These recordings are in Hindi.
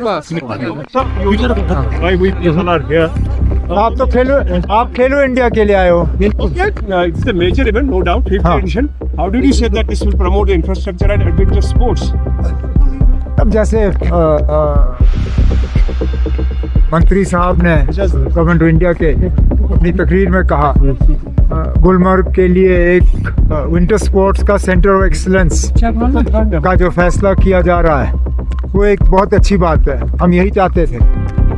आप खेलो इंडिया के लिए आए हो। It's a major event, no doubt. 50th edition. How did you say that this will promote the infrastructure and adventure sports? अब जैसे मंत्री साहब ने गवर्नमेंट ऑफ इंडिया के अपनी तकरीर में कहा गुलमर्ग के लिए एक विंटर स्पोर्ट्स का सेंटर ऑफ एक्सीलेंस का जो फैसला किया जा रहा है वो एक बहुत अच्छी बात है। हम यही चाहते थे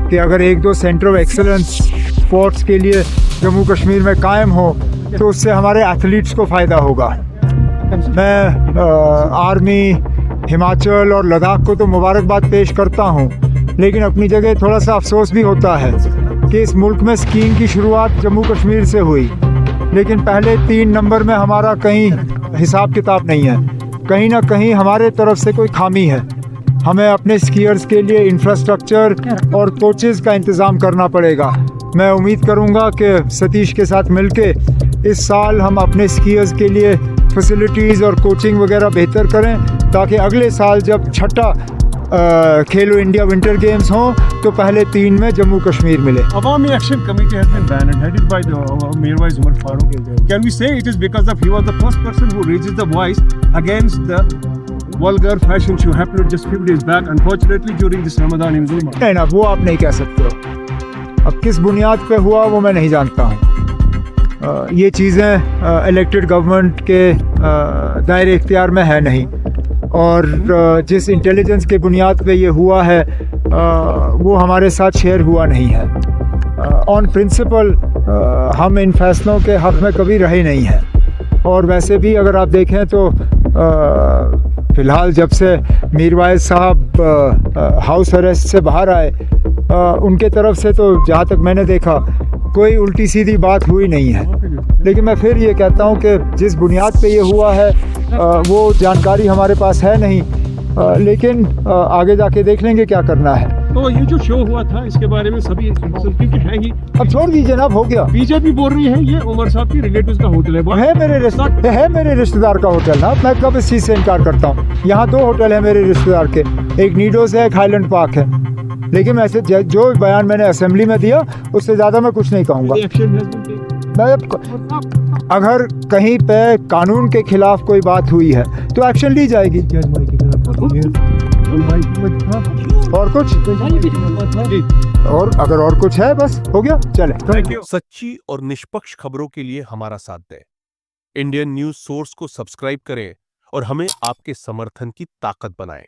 कि अगर एक दो सेंटर ऑफ एक्सीलेंस स्पोर्ट्स के लिए जम्मू कश्मीर में कायम हो तो उससे हमारे एथलीट्स को फ़ायदा होगा। मैं आर्मी, हिमाचल और लद्दाख को तो मुबारकबाद पेश करता हूँ, लेकिन अपनी जगह थोड़ा सा अफसोस भी होता है कि इस मुल्क में स्कीइंग की शुरुआत जम्मू कश्मीर से हुई, लेकिन पहले 3 नंबर में हमारा कहीं हिसाब किताब नहीं है। कहीं ना कहीं हमारे तरफ से कोई खामी है। हमें अपने स्कीयर्स के लिए इंफ्रास्ट्रक्चर और कोचेज़ का इंतज़ाम करना पड़ेगा। मैं उम्मीद करूँगा कि सतीश के साथ मिलके इस साल हम अपने स्कीयर्स के लिए फैसिलिटीज़ और कोचिंग वगैरह बेहतर करें, ताकि अगले साल जब छठा खेलो इंडिया विंटर गेम्स हों तो पहले 3 में जम्मू कश्मीर मिले। Awami Action Committee has been banned and headed by the Mirwais Umar Farooq. Can we say it is because of he was the first person who raises the voice against the vulgar fashion show happened just few days back, unfortunately during this Ramadan in Zulma? नहीं ना, वो आप नहीं कह सकते हो। अब किस बुनियाद पे हुआ वो मैं नहीं जानता हूँ। ये चीज़ें इलेक्टेड गवर्नमेंट के दायरे इख्तियार में है नहीं, और जिस इंटेलिजेंस के बुनियाद पे ये हुआ है वो हमारे साथ शेयर हुआ नहीं है। ऑन प्रिंसिपल हम इन फैसलों के हक़ में कभी रहे नहीं हैं, और वैसे भी अगर आप देखें तो फ़िलहाल जब से मीरवाइज साहब हाउस अरेस्ट से बाहर आए उनके तरफ से तो जहाँ तक मैंने देखा कोई उल्टी सीधी बात हुई नहीं है। लेकिन मैं फिर ये कहता हूँ कि जिस बुनियाद पे ये हुआ है वो जानकारी हमारे पास है नहीं, लेकिन आगे जाके देख लेंगे क्या करना है। तो ये जो शो हुआ था इसके बारे में सभी क्योंकि है ही, अब छोड़ दीजिए ना, अब हो गया। बीजेपी बोल रही है ये उमर साहब की रिलेटिव्स का होटल है मेरे रिश्तेदार का होटल ना, मैं कब इस चीज़ से इनकार करता हूँ। यहाँ 2 होटल है मेरे रिश्तेदार के, एक नीडोज है, एक हाईलैंड पार्क है। लेकिन ऐसे जो बयान मैंने असेंबली में दिया उससे ज़्यादा मैं कुछ नहीं कहूँगा। अगर कहीं पे कानून के खिलाफ कोई बात हुई है तो एक्शन ली जाएगी। और कुछ और अगर और कुछ है बस हो गया, चले। सच्ची और निष्पक्ष खबरों के लिए हमारा साथ दें। इंडियन न्यूज सोर्स को सब्सक्राइब करें और हमें आपके समर्थन की ताकत बनाएं।